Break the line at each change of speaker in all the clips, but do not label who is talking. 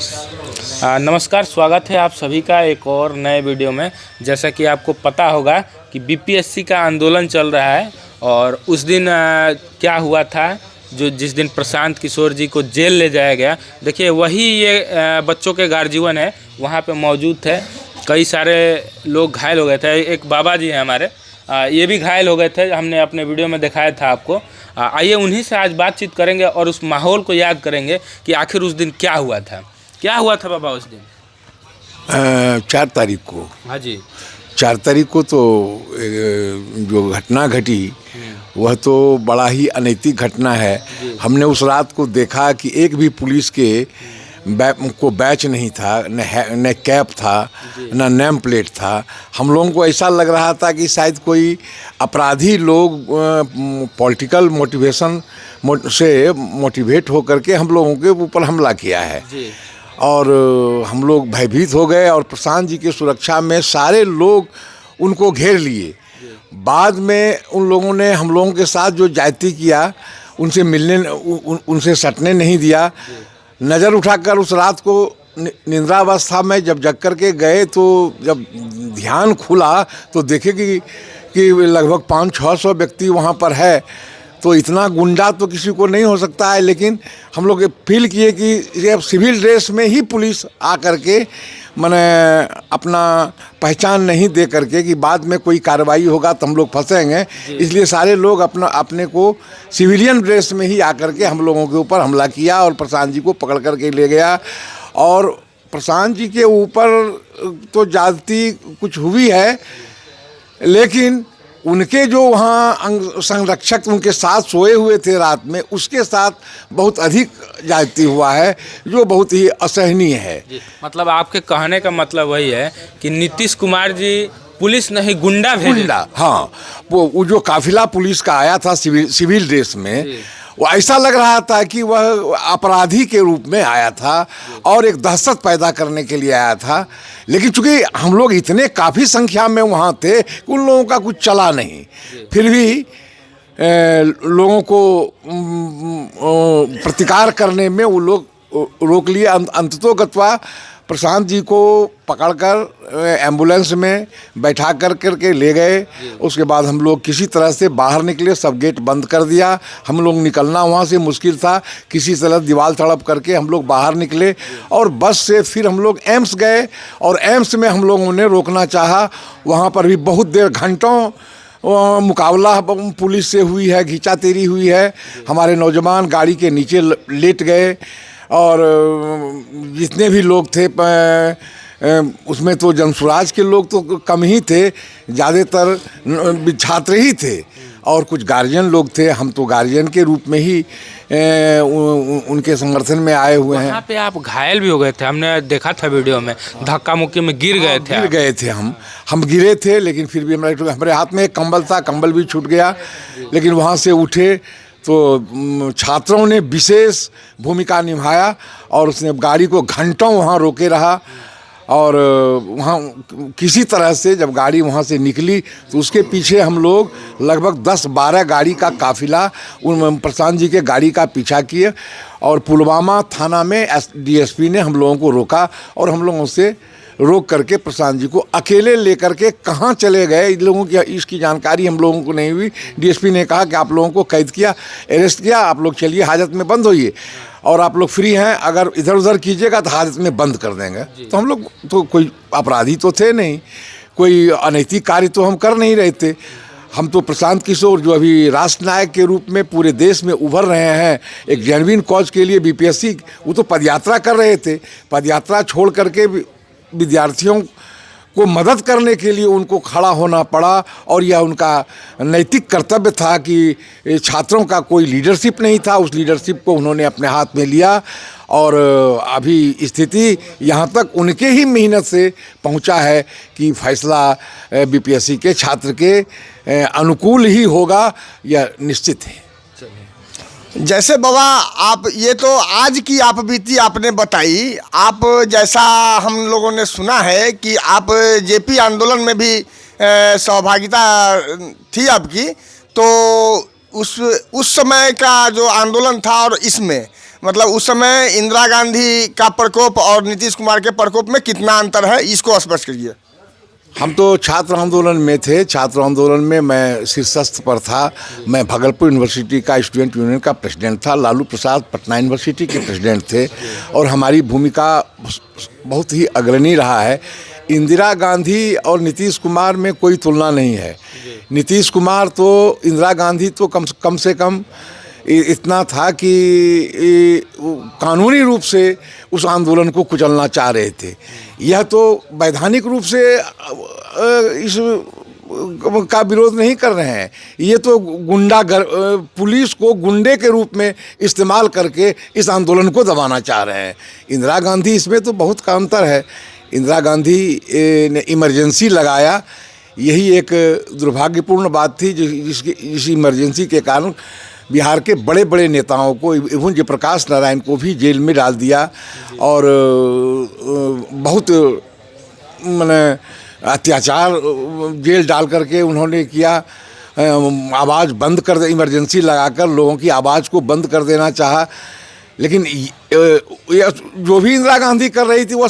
नमस्कार, स्वागत है आप सभी का एक और नए वीडियो में। जैसा कि आपको पता होगा कि बीपीएससी का आंदोलन चल रहा है और उस दिन क्या हुआ था, जो जिस दिन प्रशांत किशोर जी को जेल ले जाया गया। देखिए, वही ये बच्चों के गार्जियन है, वहाँ पे मौजूद थे। कई सारे लोग घायल हो गए थे। एक बाबा जी हैं हमारे, ये भी घायल हो गए थे, हमने अपने वीडियो में दिखाया था आपको। आइए उन्हीं से आज बातचीत करेंगे और उस माहौल को याद करेंगे कि आखिर उस दिन क्या हुआ था। क्या हुआ था बाबा उस दिन?
4 तारीख को।
हाँ जी।
4 तारीख को तो जो घटना घटी वह तो बड़ा ही अनैतिक घटना है। हमने उस रात को देखा कि एक भी पुलिस के को बैच नहीं था, न कैप था, न नेम प्लेट था। हम लोगों को ऐसा लग रहा था कि शायद कोई अपराधी लोग पॉलिटिकल मोटिवेशन से मोटिवेट होकर के हम लोगों के ऊपर हमला किया है
जी।
और हम लोग भयभीत हो गए और प्रशांत जी की सुरक्षा में सारे लोग उनको घेर लिए। बाद में उन लोगों ने हम लोगों के साथ जो ज्यादती किया, उनसे मिलने उनसे सटने नहीं दिया। नज़र उठाकर उस रात को निद्रावस्था में जब जग कर के गए तो जब ध्यान खुला तो देखे कि लगभग 500-600 व्यक्ति वहाँ पर है। तो इतना गुंडा तो किसी को नहीं हो सकता है, लेकिन हम लोग फील किए कि ये सिविल ड्रेस में ही पुलिस आ करके माने अपना पहचान नहीं दे करके कि बाद में कोई कार्रवाई होगा तो हम लोग फंसेंगे, इसलिए सारे लोग अपने को सिविलियन ड्रेस में ही आकर के हम लोगों के ऊपर हमला किया और प्रशांत जी को पकड़ करके ले गया। और प्रशांत जी के ऊपर तो ज्यादती कुछ हुई है, लेकिन उनके जो वहाँ संरक्षक उनके साथ सोए हुए थे रात में, उसके साथ बहुत अधिक ज्यादती हुआ है, जो बहुत ही असहनीय है।
मतलब आपके कहने का मतलब वही है कि नीतीश कुमार जी पुलिस नहीं गुंडा भेजे।
गुंडा, हाँ। वो जो काफिला पुलिस का आया था सिविल ड्रेस में, वो ऐसा लग रहा था कि वह अपराधी के रूप में आया था और एक दहशत पैदा करने के लिए आया था। लेकिन चूंकि हम लोग इतने काफ़ी संख्या में वहाँ थे, उन लोगों का कुछ चला नहीं। फिर भी लोगों को प्रतिकार करने में वो लोग रोक लिए। अंततोगत्वा प्रशांत जी को पकड़कर एम्बुलेंस में बैठा करके ले गए। उसके बाद हम लोग किसी तरह से बाहर निकले, सब गेट बंद कर दिया। हम लोग निकलना वहाँ से मुश्किल था, किसी तरह दीवार तड़प करके हम लोग बाहर निकले और बस से फिर हम लोग एम्स गए और एम्स में हम लोगों ने रोकना चाहा। वहाँ पर भी बहुत देर, घंटों मुकाबला पुलिस से हुई है, खींचातेरी हुई है। हमारे नौजवान गाड़ी के नीचे लेट गए और जितने भी लोग थे उसमें तो जनसुराज के लोग तो कम ही थे, ज़्यादातर छात्र ही थे और कुछ गार्जियन लोग थे। हम तो गार्जियन के रूप में ही उनके समर्थन में आए हुए हैं।
वहाँ पे आप घायल भी हो गए थे, हमने देखा था वीडियो में, धक्का मुक्की में गिर गए थे।
गिर गए थे हम गिरे थे, लेकिन फिर भी हमारे हाथ में एक कंबल था, कंबल भी छूट गया। लेकिन वहाँ से उठे तो छात्रों ने विशेष भूमिका निभाया और उसने गाड़ी को घंटों वहाँ रोके रहा और वहाँ किसी तरह से जब गाड़ी वहाँ से निकली तो उसके पीछे हम लोग लगभग 10-12 गाड़ी का काफिला उन प्रशांत जी के गाड़ी का पीछा किए और पुलवामा थाना में डीएसपी ने हम लोगों को रोका और हम लोगों से रोक करके प्रशांत जी को अकेले लेकर के कहाँ चले गए, इन लोगों की इसकी जानकारी हम लोगों को नहीं हुई। डीएसपी ने कहा कि आप लोगों को कैद किया, अरेस्ट किया, आप लोग चलिए हाजत में बंद होइए और आप लोग फ्री हैं, अगर इधर उधर कीजिएगा तो हाजत में बंद कर देंगे। तो हम लोग तो कोई अपराधी तो थे नहीं, कोई अनैतिक कार्य तो हम कर नहीं रहे थे। हम तो प्रशांत किशोर जो अभी राष्ट्र नायक के रूप में पूरे देश में उभर रहे हैं, एक जेन्युइन कॉज के लिए बीपीएससी, वो तो पदयात्रा कर रहे थे। पदयात्रा छोड़ करके विद्यार्थियों को मदद करने के लिए उनको खड़ा होना पड़ा और यह उनका नैतिक कर्तव्य था कि छात्रों का कोई लीडरशिप नहीं था, उस लीडरशिप को उन्होंने अपने हाथ में लिया और अभी स्थिति यहाँ तक उनके ही मेहनत से पहुँचा है कि फैसला बीपीएससी के छात्र के अनुकूल ही होगा, यह निश्चित है।
जैसे बाबा, आप ये तो आज की आप बीती आपने बताई, आप जैसा हम लोगों ने सुना है कि आप जेपी आंदोलन में भी सहभागिता थी आपकी, तो उस समय का जो आंदोलन था और इसमें मतलब उस समय इंदिरा गांधी का प्रकोप और नीतीश कुमार के प्रकोप में कितना अंतर है, इसको स्पष्ट करिए।
हम तो छात्र आंदोलन में थे। छात्र आंदोलन में मैं शीर्षस्थ पर था। मैं भागलपुर यूनिवर्सिटी का स्टूडेंट यूनियन का प्रेसिडेंट था। लालू प्रसाद पटना यूनिवर्सिटी के प्रेसिडेंट थे और हमारी भूमिका बहुत ही अग्रणी रहा है। इंदिरा गांधी और नीतीश कुमार में कोई तुलना नहीं है। नीतीश कुमार तो इंदिरा गांधी तो कम से कम इतना था कि कानूनी रूप से उस आंदोलन को कुचलना चाह रहे थे। यह तो वैधानिक रूप से इस का विरोध नहीं कर रहे हैं। ये तो पुलिस को गुंडे के रूप में इस्तेमाल करके इस आंदोलन को दबाना चाह रहे हैं। इंदिरा गांधी इसमें तो बहुत का अंतर है। इंदिरा गांधी ने इमरजेंसी लगाया, यही एक दुर्भाग्यपूर्ण बात थी जिस इमरजेंसी के कारण बिहार के बड़े बड़े नेताओं को, एवं जयप्रकाश नारायण को भी जेल में डाल दिया और बहुत माने अत्याचार जेल डाल करके उन्होंने किया। आवाज़ बंद कर दे, इमरजेंसी लगाकर लोगों की आवाज़ को बंद कर देना चाहा। लेकिन जो भी इंदिरा गांधी कर रही थी वह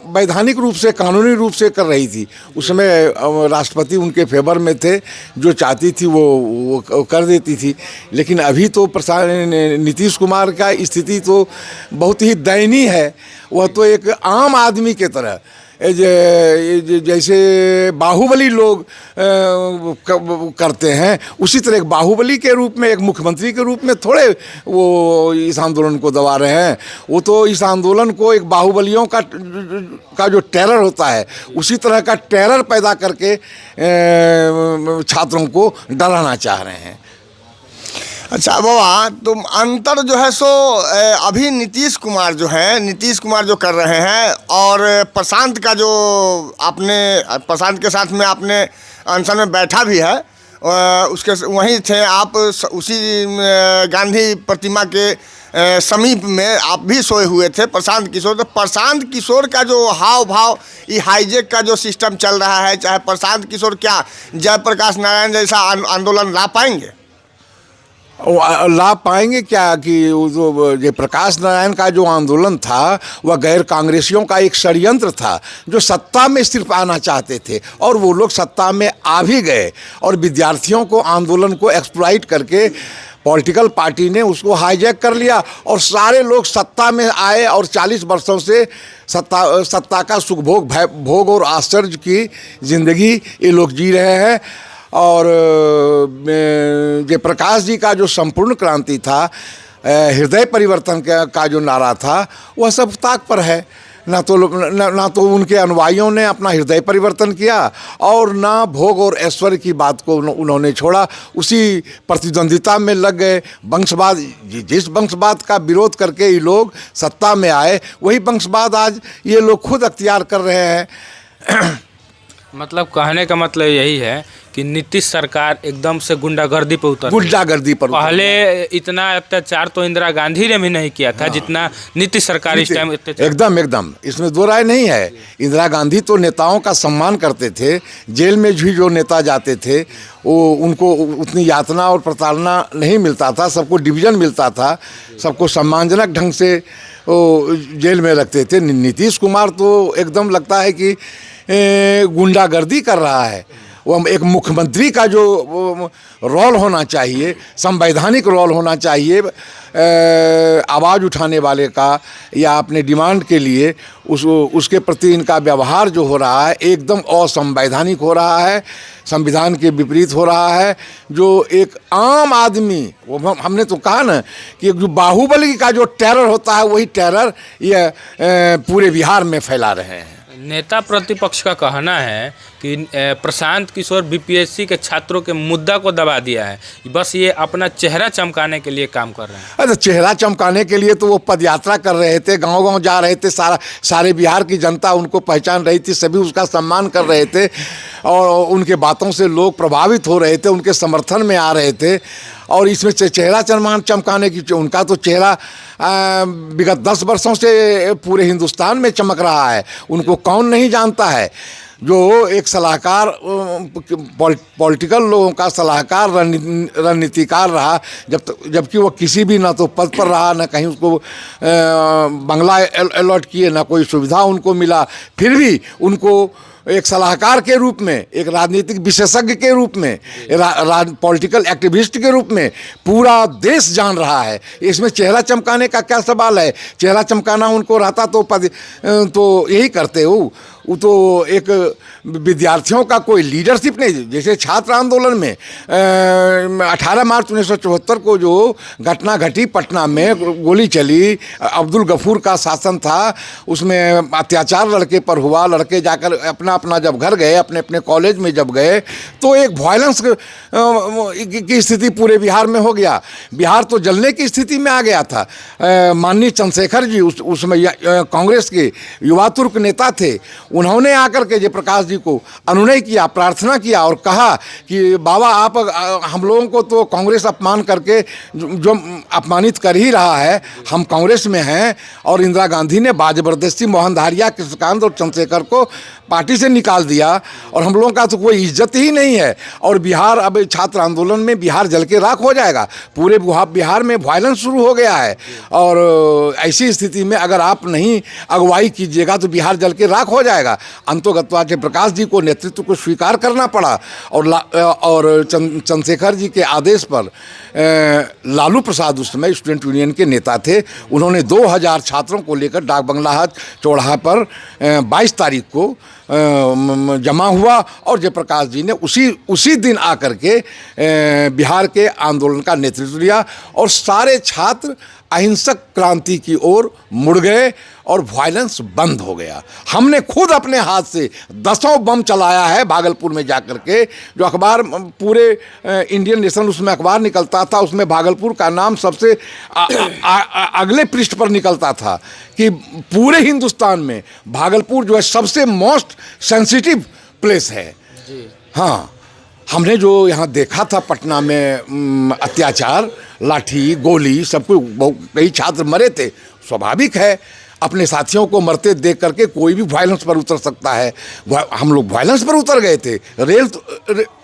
वैधानिक रूप से, कानूनी रूप से कर रही थी। उस समय राष्ट्रपति उनके फेवर में थे, जो चाहती थी वो कर देती थी। लेकिन अभी तो नीतीश कुमार का स्थिति तो बहुत ही दयनीय है। वह तो एक आम आदमी के तरह, जैसे बाहुबली लोग करते हैं, उसी तरह एक बाहुबली के रूप में, एक मुख्यमंत्री के रूप में थोड़े वो इस आंदोलन को दबा रहे हैं। वो तो इस आंदोलन को एक बाहुबलियों का जो टेरर होता है, उसी तरह का टेरर पैदा करके छात्रों को डराना चाह रहे हैं।
अच्छा बाबा, तो अंतर जो है सो अभी नीतीश कुमार जो कर रहे हैं और प्रशांत का जो प्रशांत के साथ में आपने अनशन में बैठा भी है, उसके वहीं थे आप, उसी गांधी प्रतिमा के समीप में आप भी सोए हुए थे, प्रशांत किशोर। तो प्रशांत किशोर का जो हाव भाव, ये हाईजेक का जो सिस्टम चल रहा है, चाहे प्रशांत किशोर क्या जयप्रकाश नारायण जैसा आंदोलन ला पाएंगे?
लाभ पाएंगे क्या कि जो जयप्रकाश नारायण का जो आंदोलन था वह गैर कांग्रेसियों का एक षड्यंत्र था, जो सत्ता में सिर्फ आना चाहते थे और वो लोग सत्ता में आ भी गए और विद्यार्थियों को, आंदोलन को एक्सप्लॉइट करके पॉलिटिकल पार्टी ने उसको हाईजैक कर लिया और सारे लोग सत्ता में आए और 40 वर्षों से सत्ता का सुख भोग और आश्चर्य की ज़िंदगी ये लोग जी रहे हैं। और जयप्रकाश जी का जो संपूर्ण क्रांति था, हृदय परिवर्तन का जो नारा था, वह सब ताक पर है। ना तो उनके अनुयायियों ने अपना हृदय परिवर्तन किया और ना भोग और ऐश्वर्य की बात को उन्होंने छोड़ा, उसी प्रतिद्वंदिता में लग गए। वंशवाद, जिस वंशवाद का विरोध करके ये लोग सत्ता में आए, वही वंशवाद आज ये लोग खुद अख्तियार कर रहे हैं।
मतलब कहने का मतलब यही है कि नीतीश सरकार एकदम से गुंडागर्दी पर पहले इतना अत्याचार तो इंदिरा गांधी ने भी नहीं किया था, जितना नीतीश सरकार इस टाइम
एकदम इसमें दो राय नहीं है। इंदिरा गांधी तो नेताओं का सम्मान करते थे। जेल में भी जो नेता जाते थे वो उनको उतनी यातना और प्रताड़ना नहीं मिलता था, सबको डिवीज़न मिलता था, सबको सम्मानजनक ढंग से वो जेल में रखते थे। नीतीश कुमार तो एकदम लगता है कि गुंडागर्दी कर रहा है। वो एक मुख्यमंत्री का जो रोल होना चाहिए, संवैधानिक रोल होना चाहिए, आवाज़ उठाने वाले का या अपने डिमांड के लिए, उसके प्रति इनका व्यवहार जो हो रहा है एकदम असंवैधानिक हो रहा है, संविधान के विपरीत हो रहा है। जो एक आम आदमी, वो हमने तो कहा ना कि जो बाहुबली का जो टेरर होता है, वही टेरर ये पूरे बिहार में फैला रहे हैं।
नेता प्रतिपक्ष का कहना है कि प्रशांत किशोर बीपीएससी के छात्रों के मुद्दा को दबा दिया है, बस ये अपना चेहरा चमकाने के लिए काम कर रहे हैं।
अरे चेहरा चमकाने के लिए तो वो पदयात्रा कर रहे थे, गांव-गांव जा रहे थे, सारे बिहार की जनता उनको पहचान रही थी, सभी उसका सम्मान कर रहे थे और उनके बातों से लोग प्रभावित हो रहे थे, उनके समर्थन में आ रहे थे। और इसमें चेहरा चमकाने की, उनका तो चेहरा विगत 10 वर्षों से पूरे हिंदुस्तान में चमक रहा है, उनको कौन नहीं जानता है। जो एक सलाहकार पॉलिटिकल लोगों का सलाहकार रणनीतिकार रहा, जबकि वो किसी भी ना तो पद पर रहा, ना कहीं उसको बंगला अलॉट किए, ना कोई सुविधा उनको मिला, फिर भी उनको एक सलाहकार के रूप में, एक राजनीतिक विशेषज्ञ के रूप में, पॉलिटिकल एक्टिविस्ट के रूप में पूरा देश जान रहा है। इसमें चेहरा चमकाने का क्या सवाल है? चेहरा चमकाना उनको रहता तो यही करते हो। वो तो एक विद्यार्थियों का कोई लीडरशिप नहीं, जैसे छात्र आंदोलन में 18 मार्च 1974 को जो घटना घटी, पटना में गोली चली, अब्दुल गफूर का शासन था, उसमें अत्याचार लड़के पर हुआ, लड़के जाकर अपना अपना जब घर गए, अपने अपने कॉलेज में जब गए, तो एक वायलेंस की स्थिति पूरे बिहार में हो गया। बिहार तो जलने की स्थिति में आ गया था। माननीय चंद्रशेखर जी उसमें कांग्रेस के युवा तुर्क नेता थे, उन्होंने आकर के जयप्रकाश जी को अनुनय किया, प्रार्थना किया और कहा कि बाबा आप हम लोगों को तो कांग्रेस अपमान करके जो अपमानित कर ही रहा है, हम कांग्रेस में हैं। और इंदिरा गांधी ने बाजबरदस्ती मोहन धारिया, कृष्णकांत और चंद्रशेखर को पार्टी से निकाल दिया और हम लोगों का तो कोई इज्जत ही नहीं है। और बिहार, अब छात्र आंदोलन में बिहार जल के राख हो जाएगा। पूरे बिहार में वायलेंस शुरू हो गया है और ऐसी स्थिति में अगर आप नहीं अगुवाई कीजिएगा तो बिहार जल के राख हो जाएगा। अंतोगत्वा जयप्रकाश जी को नेतृत्व को स्वीकार करना पड़ा और चंद्रशेखर जी के आदेश पर लालू प्रसाद उस समय स्टूडेंट यूनियन के नेता थे, उन्होंने 2000 छात्रों को लेकर डाक बंगला चौराहा पर 22 तारीख को जमा हुआ और जयप्रकाश जी ने उसी दिन आकर के बिहार के आंदोलन का नेतृत्व लिया और सारे छात्र अहिंसक क्रांति की ओर मुड़ गए और वायलेंस बंद हो गया। हमने खुद अपने हाथ से 10 बम चलाया है भागलपुर में जाकर के। जो अखबार पूरे इंडियन नेशन उसमें अखबार निकलता था, उसमें भागलपुर का नाम सबसे अगले पृष्ठ पर निकलता था कि पूरे हिंदुस्तान में भागलपुर जो है सबसे मोस्ट सेंसिटिव प्लेस है। हाँ, हमने जो यहाँ देखा था पटना में अत्याचार, लाठी गोली, सब कुछ, कई छात्र मरे थे, स्वाभाविक है। अपने साथियों को मरते देख करके कोई भी वायलेंस पर उतर सकता है। हम लोग वायलेंस पर उतर गए थे।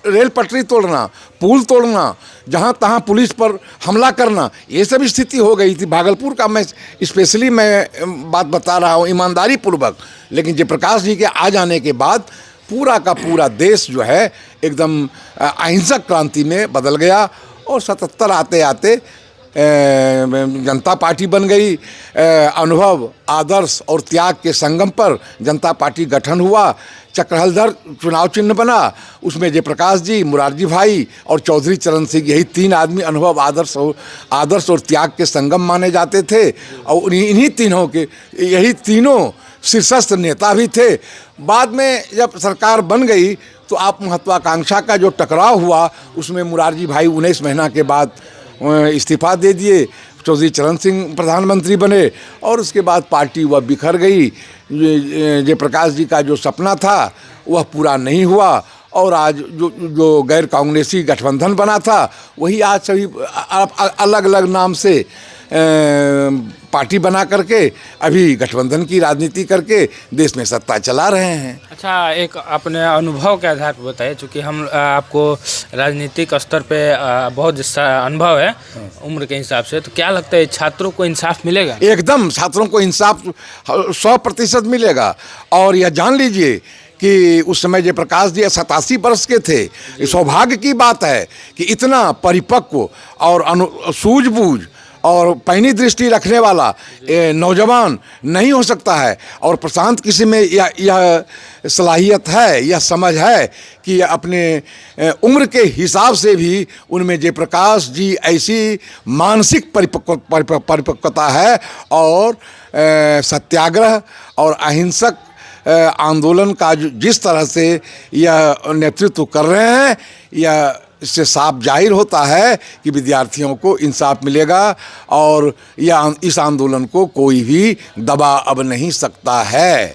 रेल पटरी तोड़ना, पुल तोड़ना, जहाँ तहाँ पुलिस पर हमला करना, ये सब स्थिति हो गई थी। भागलपुर का मैं स्पेशली बात बता रहा हूँ ईमानदारी पूर्वक। लेकिन जयप्रकाश जी के आ जाने के बाद पूरा का पूरा देश जो है एकदम अहिंसक क्रांति में बदल गया और 77 आते आते जनता पार्टी बन गई। अनुभव, आदर्श और त्याग के संगम पर जनता पार्टी गठन हुआ। चक्रहलधर चुनाव चिन्ह बना, उसमें जयप्रकाश जी, मुरारजी भाई और चौधरी चरण सिंह, यही 3 आदमी अनुभव, आदर्श और त्याग के संगम माने जाते थे। और इन्हीं तीनों के, यही तीनों शीर्षस्थ नेता भी थे। बाद में जब सरकार बन गई तो आप महत्वाकांक्षा का जो टकराव हुआ उसमें मुरारजी भाई 19 महीना के बाद इस्तीफा दे दिए, चौधरी चरण सिंह प्रधानमंत्री बने और उसके बाद पार्टी वह बिखर गई। जयप्रकाश जी का जो सपना था वह पूरा नहीं हुआ और आज जो गैर कांग्रेसी गठबंधन बना था वही आज सभी अलग अलग नाम से पार्टी बना करके अभी गठबंधन की राजनीति करके देश में सत्ता चला रहे हैं।
अच्छा, एक अपने अनुभव के आधार पर बताइए, चूँकि हम आपको राजनीतिक स्तर पे बहुत अनुभव है उम्र के हिसाब से, तो क्या लगता है छात्रों को इंसाफ मिलेगा?
एकदम छात्रों को इंसाफ 100% मिलेगा। और यह जान लीजिए कि उस समय जयप्रकाश जी 87 वर्ष के थे। सौभाग्य की बात है कि इतना परिपक्व और सूझबूझ और पैनी दृष्टि रखने वाला नौजवान नहीं हो सकता है। और प्रशांत किसी में यह सलाहियत है, यह समझ है कि अपने उम्र के हिसाब से भी उनमें जयप्रकाश जी ऐसी मानसिक परिपक्वता है और सत्याग्रह और अहिंसक आंदोलन का जिस तरह से यह नेतृत्व कर रहे हैं, यह इससे साफ जाहिर होता है कि विद्यार्थियों को इंसाफ मिलेगा और यह इस आंदोलन को कोई भी दबा अब नहीं सकता है।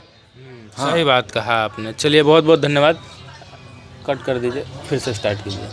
सही बात कहा आपने। चलिए, बहुत बहुत धन्यवाद। कट कर दीजिए, फिर से स्टार्ट कीजिए।